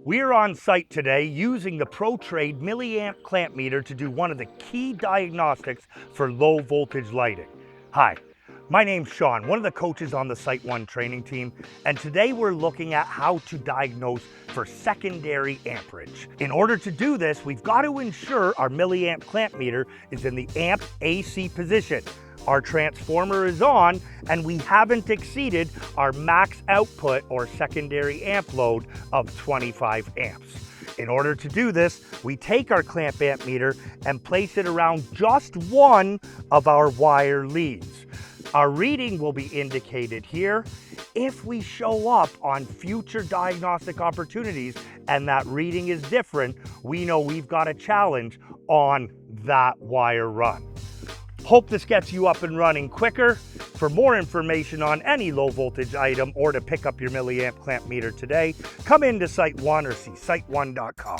We're on site today using the ProTrade Milliamp clamp meter to do one of the key diagnostics for low voltage lighting. Hi, my name's Shawn, one of the coaches on the SiteOne training team, and today we're looking at how to diagnose for secondary amperage. In order to do this, we've got to ensure our Milliamp clamp meter is in the amp AC position. Our transformer is on and we haven't exceeded our max output or secondary amp load of 25 amps. In order to do this, we take our clamp amp meter and place it around just one of our wire leads. Our reading will be indicated here. If we show up on future diagnostic opportunities and that reading is different, we know we've got a challenge on that wire run. Hope this gets you up and running quicker. For more information on any low voltage item or to pick up your Milliamp clamp meter today, come into SiteOne or see SiteOne.com.